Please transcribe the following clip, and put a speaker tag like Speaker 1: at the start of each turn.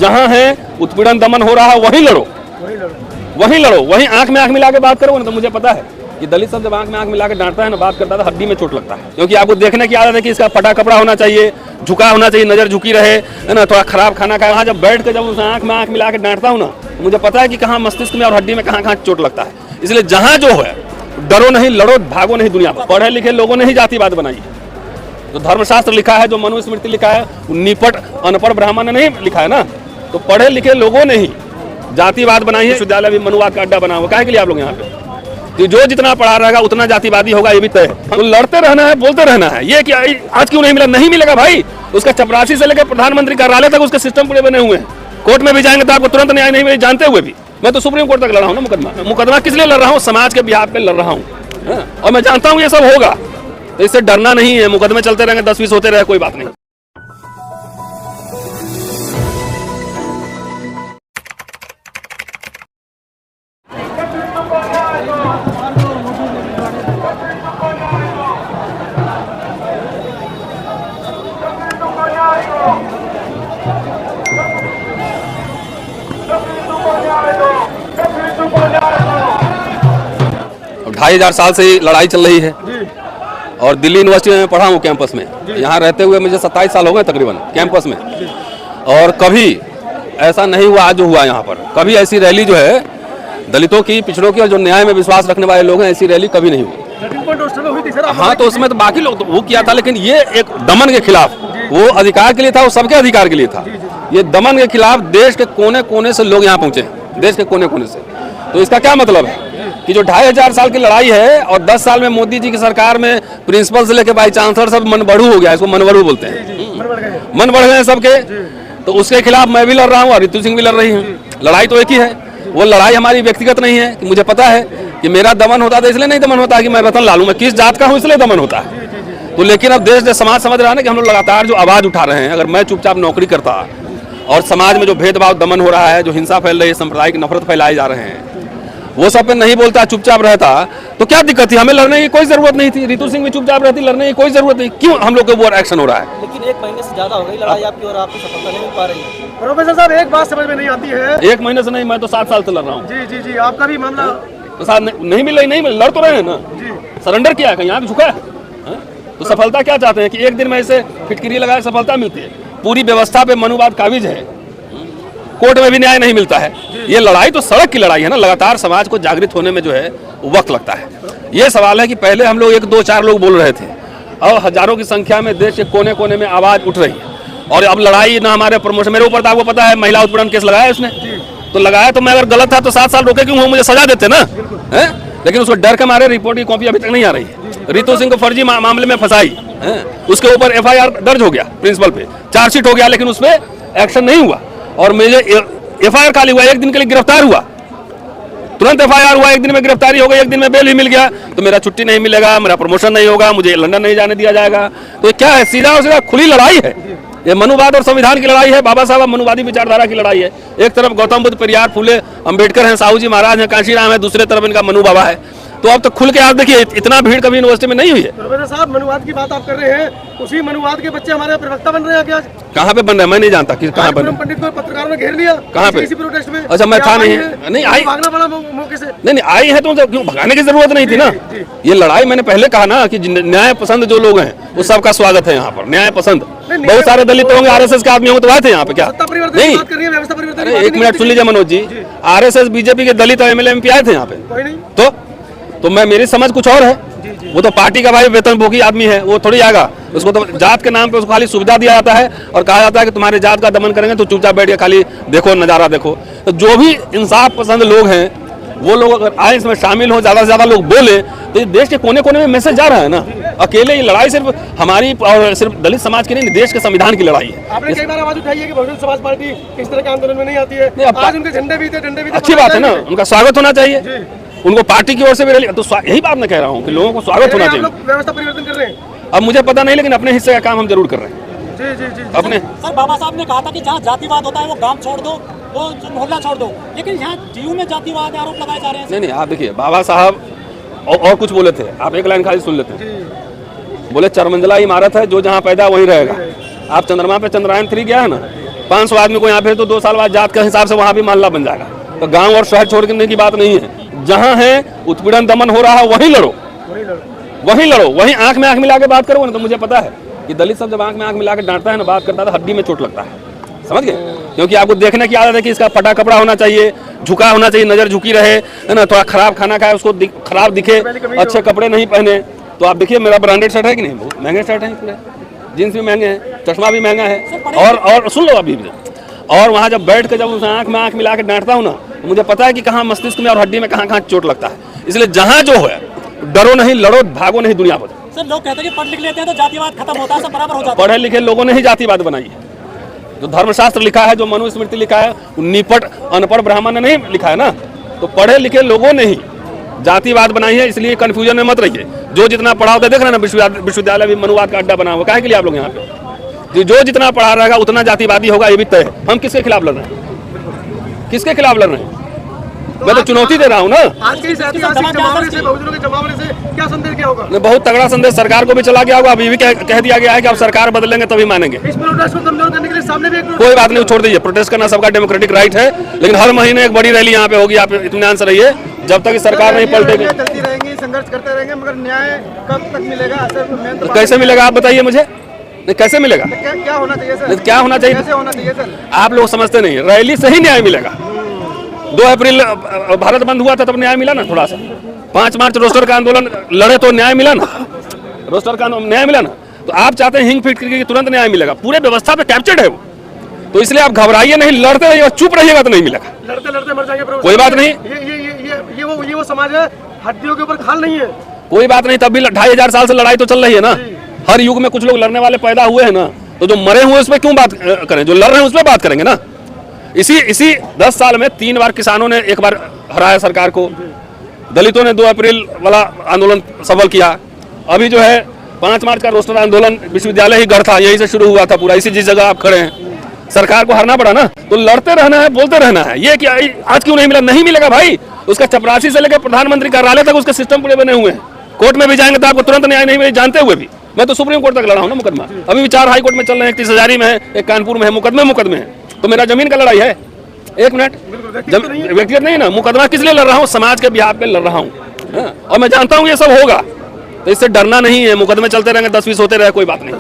Speaker 1: जहाँ है उत्पीड़न दमन हो रहा है वहीं लड़ो, वहीं लड़ो, वहीं आंख में आंख मिला के बात करो ना। तो मुझे पता है कि दलित सब जब आंख में आंख मिला के डांटता है ना, बात करता है तो हड्डी में चोट लगता है, क्योंकि आपको देखने की आदत है कि इसका फटा कपड़ा होना चाहिए, झुका होना चाहिए, नजर झुकी रहे, है ना, थोड़ा खराब खाना खाए। वहाँ जब बैठ के जब उससे आंख में आंख मिला के डांटता हूँ ना, मुझे पता है कि कहाँ मस्तिष्क में और हड्डी में कहाँ चोट लगता है। इसलिए जहाँ जो है डरो नहीं, लड़ो, भागो नहीं दुनिया पर। पढ़े लिखे लोगों ने ही जातिवाद बनाई है। जो धर्मशास्त्र लिखा है, जो मनुस्मृति लिखा है, निपट अनपढ़ ब्राह्मण ने नहीं लिखा है ना, तो पढ़े लिखे लोगों ने ही जातिवाद बनाई है। विश्वविद्यालय भी मनुवाद का अड्डा बना हुआ, काहे के लिए आप लोग यहाँ पे? तो जो जितना पढ़ा रहेगा उतना जातिवादी होगा, ये भी तय है। तो लड़ते रहना है, बोलते रहना है। ये क्या आज क्यों नहीं मिला? नहीं मिलेगा भाई। उसका चपरासी से लेकर प्रधानमंत्री कार्यालय तक उसके सिस्टम पूरे बने हुए हैं। कोर्ट में भी जाएंगे तो आपको तुरंत न्याय नहीं मिले, जानते हुए भी। मैं तो सुप्रीम कोर्ट तक लड़ा हूँ ना मुकदमा किस लिए लड़ रहा हूँ? समाज के बिहार पे लड़ रहा हूँ, और मैं जानता हूँ ये सब होगा, तो इससे डरना नहीं है। मुकदमे चलते रहेंगे, 10-20 होते रहे, कोई बात नहीं। अब 2500 साल से लड़ाई चल रही है, और दिल्ली यूनिवर्सिटी में पढ़ा हूँ कैंपस में। यहाँ रहते हुए मुझे 27 साल हो गए तकरीबन कैंपस में, और कभी ऐसा नहीं हुआ आज जो हुआ यहाँ पर। कभी ऐसी रैली जो है दलितों की, पिछड़ों की और जो न्याय में विश्वास रखने वाले लोग हैं, ऐसी रैली कभी नहीं हुई। हाँ, तो उसमें तो बाकी लोग तो वो किया था, लेकिन ये एक दमन के खिलाफ, वो अधिकार के लिए था, वो सबके अधिकार के लिए था। ये दमन के खिलाफ देश के कोने कोने से लोग यहाँ पहुंचे, देश के कोने कोने से। तो इसका क्या मतलब है कि जो 2500 साल की लड़ाई है, और 10 साल में मोदी जी की सरकार में प्रिंसिपल से लेकर बाई चांसलर सब मनबड़ू हो गया, इसको मनबड़ू बोलते हैं, मन बढ़ गए सबके। तो उसके खिलाफ मैं भी लड़ रहा हूँ और रितु सिंह भी लड़ रही है। लड़ाई तो एक ही है, वो लड़ाई हमारी व्यक्तिगत नहीं है कि मुझे पता है कि मेरा दमन होता है, इसलिए नहीं दमन होता है कि मैं रतन लाल हूं, मैं किस जात का हूं इसलिए दमन होता है। तो लेकिन अब देश समाज समझ रहा है ना कि हम लोग लगातार जो आवाज उठा रहे हैं, अगर मैं चुपचाप नौकरी करता और समाज में जो भेदभाव दमन हो रहा है, जो हिंसा फैल रही है, सांप्रदायिक नफरत फैलाए जा रहे हैं, वो सब पे नहीं बोलता, चुपचाप रहता, तो क्या दिक्कत थी? हमें लड़ने की कोई जरूरत नहीं थी। रितु सिंह भी चुपचाप रहती, लड़ने की कोई जरूरत नहीं। क्यों हम लोग के ऊपर एक्शन हो रहा है?
Speaker 2: लेकिन 1 महीने से ज्यादा हो गई लड़ाई आपकी, और आपको सफलता नहीं मिल पा रही है।
Speaker 3: प्रोफेसर साहब, एक बात समझ में नहीं आती है।
Speaker 1: 1 महीने से नहीं, मैं तो 7 साल से लड़ रहा हूँ।
Speaker 3: जी जी जी, आपका भी मामला
Speaker 1: तो साथ नहीं मिल रही, नहीं मिल, लड़ तो रहे हैं ना। सरेंडर किया है, कहीं आंख झुका है? तो सफलता क्या चाहते हैं कि एक दिन में ऐसे फिटकरी लगाए सफलता मिलती है? पूरी व्यवस्था पे मनुवाद काबिज है, कोर्ट में भी न्याय नहीं मिलता है। ये लड़ाई तो सड़क की लड़ाई है ना। लगातार समाज को जागृत होने में जो है वक्त लगता है। ये सवाल है कि पहले हम लोग 1, 2, 4 लोग बोल रहे थे, और हजारों की संख्या में देश के कोने कोने में आवाज उठ रही है। और अब लड़ाई ना हमारे प्रमोशन, मेरे ऊपर तो आपको पता है महिला उत्पीड़न केस लगाया उसने, तो लगाया तो मैं अगर गलत था तो 7 साल रोके क्यों हो? मुझे सजा देते ना, है? लेकिन उसको डर के मारे रिपोर्ट की कॉपी अभी तक नहीं आ रही है। रितु सिंह को फर्जी मामले में फंसाई, उसके ऊपर FIR दर्ज हो गया, प्रिंसिपल पे चार्जशीट हो गया, लेकिन उस पर एक्शन नहीं हुआ। और मुझे FIR खाली हुआ, 1 दिन के लिए गिरफ्तार हुआ, तुरंत FIR हुआ, 1 दिन में गिरफ्तारी हो गई, 1 दिन में बेल ही मिल गया। तो मेरा छुट्टी नहीं मिलेगा, मेरा प्रमोशन नहीं होगा, मुझे लंदन नहीं जाने दिया जाएगा। तो क्या है? सीधा और सीधा खुली लड़ाई है। ये मनुवाद और संविधान की लड़ाई है, बाबा साहब मनुवादी विचारधारा की लड़ाई है। एक तरफ गौतम बुद्ध, पेरियार, फुले, अंबेडकर हैं, साहू जी महाराज हैं, कांशीराम है, दूसरे तरफ इनका मनु बाबा है। तो अब तो खुल के आप देखिए, इतना भीड़ कभी यूनिवर्सिटी में नहीं हुई है।
Speaker 3: प्रोफेसर साहब, मनुवाद की बात आप कर रहे हैं, उसी मनुवाद के बच्चे हमारे प्रवक्ता बन रहे हैं क्या?
Speaker 1: कहाँ पे बन रहे हैं मैं नहीं जानता कि कहाँ पर।
Speaker 3: पंडित को पत्रकारों ने घेर लिया,
Speaker 1: कहाँ पे?
Speaker 3: किसी प्रोटेस्ट में।
Speaker 1: अच्छा, मैं था नहीं, नहीं आई,
Speaker 3: भागना पड़ा मौके से।
Speaker 1: नहीं आई है तो क्यों भगाने की जरूरत नहीं थी ना। ये लड़ाई मैंने पहले कहा ना कि न्याय पसंद जो लोग हैं वो सबका स्वागत है यहाँ पर। न्याय पसंद बहुत सारे दलित होंगे, RSS के आदमी होंगे, तो आए थे यहाँ पे क्या? नहीं, अरे 1 मिनट सुन लीजिए मनोज जी, RSS BJP के दलित MLA MP आए थे यहाँ पे, तो मैं मेरी समझ कुछ और है। वो तो पार्टी का भाई वेतनभोगी आदमी है, वो थोड़ी आएगा। उसको तो जात के नाम पे उसको खाली सुविधा दिया जाता है और कहा जाता है कि तुम्हारे जात का दमन करेंगे तो चुपचाप बैठ के खाली देखो, नजारा देखो। तो जो भी इंसाफ पसंद लोग हैं वो लोग अगर आए इसमें शामिल हो, ज्यादा से ज्यादा लोग बोले, तो ये देश के कोने कोने में मैसेज जा रहा है ना। अकेले ये लड़ाई सिर्फ हमारी और सिर्फ दलित समाज की नहीं, देश के संविधान की लड़ाई है।
Speaker 3: आपने कई बार आवाज उठाई है कि बहुजन समाज पार्टी इस तरह के आंदोलन में नहीं आती है। आज उनके झंडे भी थे, डंडे भी थे।
Speaker 1: अच्छी बात है ना, उनका स्वागत होना चाहिए, उनको पार्टी की ओर से भी रैली। तो यही बात मैं कह रहा हूँ कि लोगों को स्वागत होना चाहिए।
Speaker 3: व्यवस्था परिवर्तन कर रहे हैं,
Speaker 1: अब मुझे पता नहीं, लेकिन अपने हिस्से का काम हम जरूर कर रहे हैं।
Speaker 3: जी जी जी
Speaker 1: अपने
Speaker 2: सर, बाबा साहब ने कहा था कि जहाँ जातिवाद होता है वो गांव छोड़ दो, वो मोहल्ला छोड़ दो, लेकिन यहाँ DU में जातिवाद आरोप लगाए जा रहे हैं।
Speaker 1: नहीं, आप देखिए, बाबा साहब और कुछ बोले थे, आप एक लाइन खाली सुन लेते हैं। बोले 4 मंजिला इमारत है, जो जहाँ पैदा वहीं रहेगा। आप चंद्रमा पे चंद्रयान 3 गया है ना, 500 आदमी को यहाँ भेज तो 2 साल बाद जात के हिसाब से वहाँ भी मोहल्ला बन जाएगा। तो गांव और शहर छोड़ने की बात नहीं है, जहाँ है उत्पीड़न दमन हो रहा है वहीं लड़ो, वहीं आंख में आंख मिला के बात करो ना। तो मुझे पता है कि दलित सब जब आंख में आंख मिला के डांटता है ना, बात करता है तो हड्डी में चोट लगता है, समझ गए? क्योंकि आपको देखने की आदत है कि इसका फटा कपड़ा होना चाहिए, झुका होना चाहिए, नजर झुकी रहे, है ना, थोड़ा खराब खाना खाए उसको खराब दिखे, अच्छे कपड़े नहीं पहने। तो आप देखिए मेरा ब्रांडेड शर्ट है कि नहीं, बहुत महंगे शर्ट है पूरे, जींस भी महंगे हैं, चश्मा भी महंगा है। और सुन लो अभी भी, और वहाँ जब बैठ के जब उस आंख में आंख मिला के डांटता हूँ ना, तो मुझे पता है कि कहाँ मस्तिष्क में और हड्डी में कहाँ कहाँ चोट लगता है। इसलिए जहाँ जो है डरो नहीं, लड़ो, भागो नहीं दुनिया पर।
Speaker 2: सर लोग कहते हैं कि पढ़ लिख लेते हैं तो जातिवाद खत्म होता है, सब बराबर हो जाता है।
Speaker 1: पढ़े लिखे लोगों ने ही जातिवाद बनाई है। जो धर्मशास्त्र लिखा है, जो मनुस्मृति लिखा है, निपट अनपढ़ ब्राह्मण ने नहीं लिखा है ना। तो पढ़े लिखे लोगों ने ही जातिवाद बनाई है। इसलिए कंफ्यूजन में मत रहिए। जो जितना पढ़ा होता है, देख रहे हैं ना, विश्वविद्यालय भी मनुवाद का अड्डा बना हुआ, काहे के लिए आप लोग यहाँ पे? जो जितना पढ़ा रहेगा उतना जातिवादी होगा, ये भी तय है। हम किसके खिलाफ लड़ रहे हैं? किसके खिलाफ लड़ रहे हैं? मैं तो चुनौती दे रहा हूँ ना।
Speaker 3: आज के इस ऐतिहासिक जमावड़े से, बहुजनों के जमावड़े से क्या संदेश क्या होगा?
Speaker 1: बहुत तगड़ा संदेश सरकार को भी चला गया होगा। अभी भी कह दिया गया है कि अब सरकार बदलेंगे तभी मानेंगे।
Speaker 3: इस प्रोटेस्ट को कमजोर करने के लिए सामने भी
Speaker 1: कोई बात नहीं, छोड़ दीजिए। प्रोटेस्ट करना सबका डेमोक्रेटिक राइट है, लेकिन हर महीने एक बड़ी रैली यहाँ पे होगी। आप इत्मीनान से रहिए, जब तक सरकार नहीं पलटेगी।
Speaker 3: चलती रहेंगी, संघर्ष करते रहेंगे, मगर न्याय कब तक मिलेगा?
Speaker 1: तो कैसे मिलेगा आप बताइए मुझे? नहीं, कैसे मिलेगा?
Speaker 3: क्या होना चाहिए सर?
Speaker 1: क्या होना चाहिए?
Speaker 3: कैसे होना चाहिए सर?
Speaker 1: आप लोग समझते नहीं, रैली से ही न्याय मिलेगा। 2 अप्रैल भारत बंद हुआ था तब न्याय मिला ना थोड़ा सा। 5 मार्च रोस्टर का आंदोलन लड़े तो न्याय मिला ना, रोस्टर का न्याय मिला ना। तो आप चाहते हैं हिंग फिट करके तुरंत न्याय मिलेगा? पूरे व्यवस्था पे कैप्चर्ड है वो। तो इसलिए आप घबराइए नहीं, लड़ते रहिए, चुप रहिएगा तो नहीं मिलेगा।
Speaker 3: लड़ते लड़ते मर जाएंगे।
Speaker 1: कोई बात नहीं,
Speaker 3: ये वो समाज है, हड्डियों के ऊपर खाल नहीं है।
Speaker 1: कोई बात नहीं। तब भी 2500 साल से लड़ाई तो चल रही है ना। हर युग में कुछ लोग लड़ने वाले पैदा हुए हैं ना। तो जो मरे हुए उस पर क्यों बात करें? जो लड़ रहे हैं उस पर बात करेंगे ना। इसी 10 साल में 3 बार किसानों ने एक बार हराया सरकार को, दलितों ने 2 अप्रैल वाला आंदोलन सफल किया। अभी जो है 5 मार्च का रोस्टर आंदोलन विश्वविद्यालय ही गढ़ था, यहीं से शुरू हुआ था पूरा। इसी जिस जगह आप खड़े हैं, सरकार को हरना पड़ा ना। तो लड़ते रहना है, बोलते रहना है। ये क्या आज क्यों नहीं मिला? नहीं मिलेगा भाई। उसका चपरासी से लेकर प्रधानमंत्री कार्यालय तक उसके सिस्टम पूरे बने हुए हैं। कोर्ट में भी जाएंगे तो आपको तुरंत न्याय नहीं मिले, जानते हुए भी। मैं तो सुप्रीम कोर्ट तक लड़ा हूँ ना मुकदमा। अभी भी 4 हाई कोर्ट में चल रहे हैं, 30 हजारी में है, एक कानपुर में है, मुकदमे है। तो मेरा जमीन का लड़ाई है। एक मिनट, व्यक्तिगत नहीं ना, मुकदमा किस लिए लड़ रहा हूँ? समाज के बिहाफ पे लड़ रहा हूँ। और मैं जानता हूँ ये सब होगा, तो इससे डरना नहीं है। मुकदमे चलते रहेंगे, 10-20 होते रहे, कोई बात नहीं।